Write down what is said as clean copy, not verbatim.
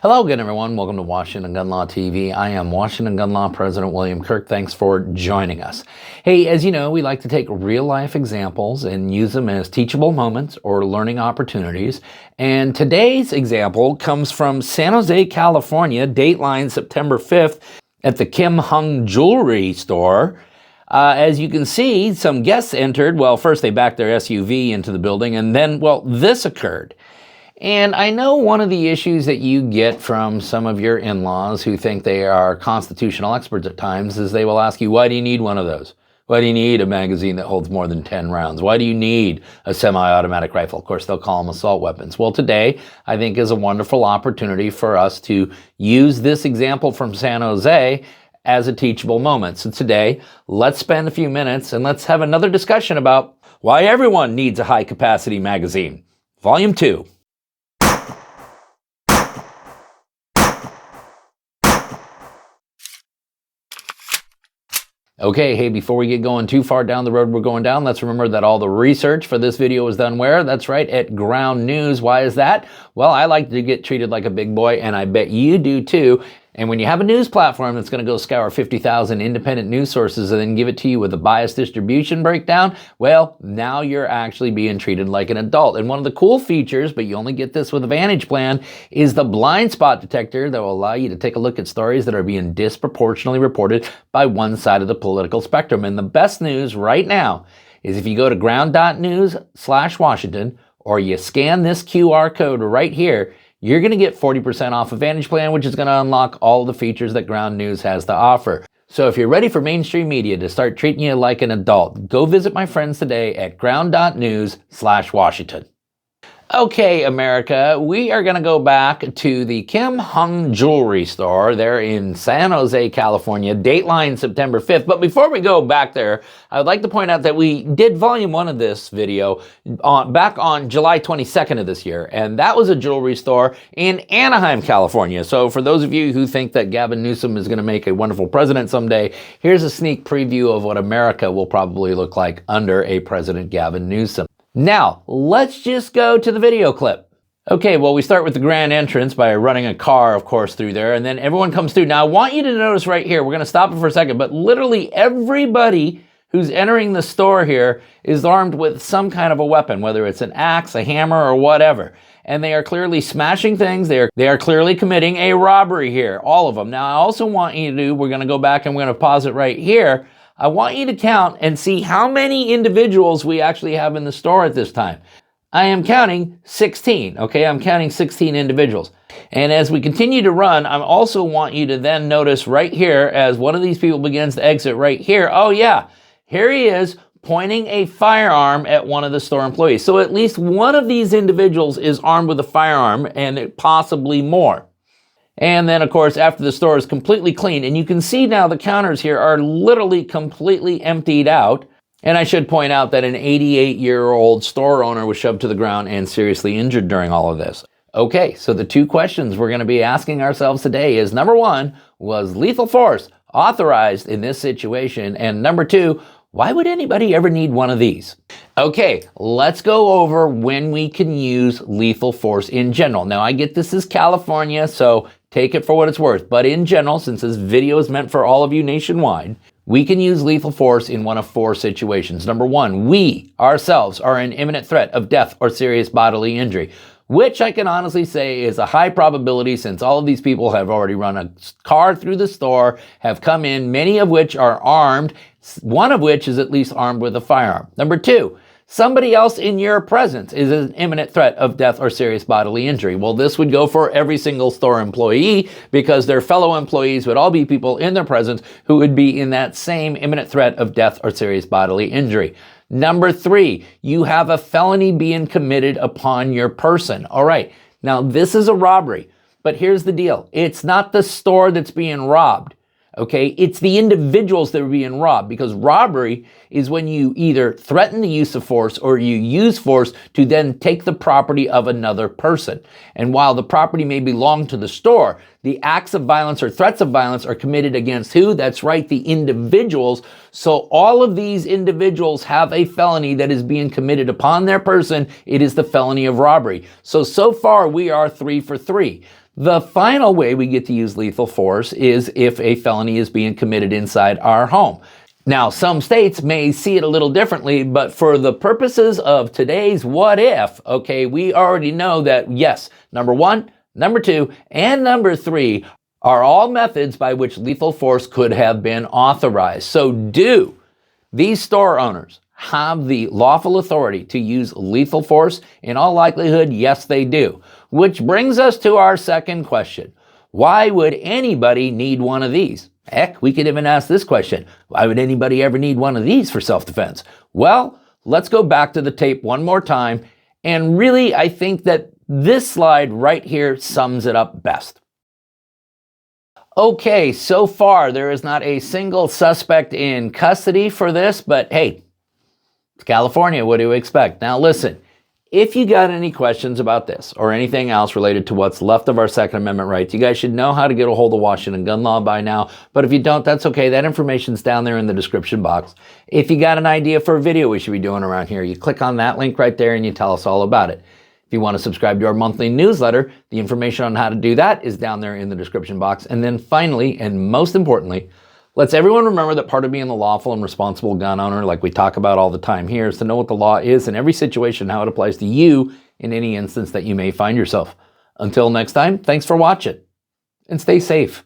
Hello again, everyone. Welcome to Washington Gun Law TV. I am Washington Gun Law President William Kirk. Thanks for joining us. Hey, as you know, we like to take real-life examples and use them as teachable moments or learning opportunities. And today's example comes from San Jose, California, dateline September 5th at the Kim Hung Jewelry store. As you can see, some guests entered. Well, first they backed their SUV into the building, and then, well, this occurred. And I know one of the issues that you get from some of your in-laws who think they are constitutional experts at times is they will ask you, why do you need one of those? Why do you need a magazine that holds more than 10 rounds? Why do you need a semi-automatic rifle? Of course, they'll call them assault weapons. Well, today, I think, is a wonderful opportunity for us to use this example from San Jose as a teachable moment. So today, let's spend a few minutes and let's have another discussion about why everyone needs a high-capacity magazine. Volume 2. Okay, hey, before we get going too far down the road we're going down, let's remember that all the research for this video was done where? That's right, at GroundNews. Why is that? Well, I like to get treated like a big boy, and I bet you do too. And when you have a news platform that's going to go scour 50,000 independent news sources and then give it to you with a biased distribution breakdown, well, now you're actually being treated like an adult. And one of the cool features, but you only get this with a Vantage Plan, is the blind spot detector that will allow you to take a look at stories that are being disproportionately reported by one side of the political spectrum. And the best news right now is if you go to ground.news/Washington or you scan this QR code right here, you're going to get 40% off a Vantage Plan, which is going to unlock all the features that Ground News has to offer. So if you're ready for mainstream media to start treating you like an adult, go visit my friends today at ground.news/Washington. Okay, America, we are going to go back to the Kim Hung Jewelry store there in San Jose, California, dateline September 5th. But before we go back there, I would like to point out that we did volume 1 of this video back on July 22nd of this year, and that was a jewelry store in Anaheim, California. So for those of you who think that Gavin Newsom is going to make a wonderful president someday, here's a sneak preview of what America will probably look like under a President Gavin Newsom. Now, let's just go to the video clip. Okay, well, we start with the grand entrance by running a car, of course, through there, and then everyone comes through. Now, I want you to notice right here, we're going to stop it for a second, but literally everybody who's entering the store here is armed with some kind of a weapon, whether it's an axe, a hammer, or whatever. And they are clearly smashing things. They are clearly committing a robbery here, all of them. Now, I also want you to, we're going to go back and we're going to pause it right here. I want you to count and see how many individuals we actually have in the store at this time. I am counting 16, okay? I'm counting 16 individuals. And as we continue to run, I also want you to then notice right here as one of these people begins to exit right here. Oh yeah, here he is pointing a firearm at one of the store employees. So at least one of these individuals is armed with a firearm and possibly more. And then, of course, after the store is completely clean, and you can see now the counters here are literally completely emptied out. And I should point out that an 88-year-old store owner was shoved to the ground and seriously injured during all of this. Okay, so the two questions we're going to be asking ourselves today is, number one, was lethal force authorized in this situation? And number two, why would anybody ever need one of these? Okay, let's go over when we can use lethal force in general. Now, I get this is California, so take it for what it's worth. But in general, since this video is meant for all of you nationwide, we can use lethal force in one of 4 situations. Number one, we ourselves are in imminent threat of death or serious bodily injury, which I can honestly say is a high probability since all of these people have already run a car through the store, have come in, many of which are armed, one of which is at least armed with a firearm. Number two, somebody else in your presence is an imminent threat of death or serious bodily injury. Well, this would go for every single store employee because their fellow employees would all be people in their presence who would be in that same imminent threat of death or serious bodily injury. Number three, you have a felony being committed upon your person. All right, now this is a robbery, but here's the deal. It's not the store that's being robbed. Okay, it's the individuals that are being robbed, because robbery is when you either threaten the use of force or you use force to then take the property of another person. And while the property may belong to the store, the acts of violence or threats of violence are committed against who? That's right, the individuals. So all of these individuals have a felony that is being committed upon their person. It is the felony of robbery. So far we are 3 for 3. The final way we get to use lethal force is if a felony is being committed inside our home. Now, some states may see it a little differently, but for the purposes of today's what if, okay, we already know that yes, number 1, number 2, and number 3 are all methods by which lethal force could have been authorized. So do these store owners have the lawful authority to use lethal force? In all likelihood, yes, they do. Which brings us to our second question. Why would anybody need one of these? Heck, we could even ask this question. Why would anybody ever need one of these for self-defense? Well, let's go back to the tape one more time. And really, I think that this slide right here sums it up best. Okay, so far there is not a single suspect in custody for this, but hey, it's California, what do you expect? Now listen, if you got any questions about this or anything else related to what's left of our Second Amendment rights, you guys should know how to get a hold of Washington gun law by now. But if you don't, that's okay. That information's down there in the description box. If you got an idea for a video we should be doing around here, you click on that link right there and you tell us all about it. If you want to subscribe to our monthly newsletter, the information on how to do that is down there in the description box. And then finally, and most importantly, let's everyone remember that part of being the lawful and responsible gun owner, like we talk about all the time here, is to know what the law is in every situation, how it applies to you in any instance that you may find yourself. Until next time, thanks for watching and stay safe.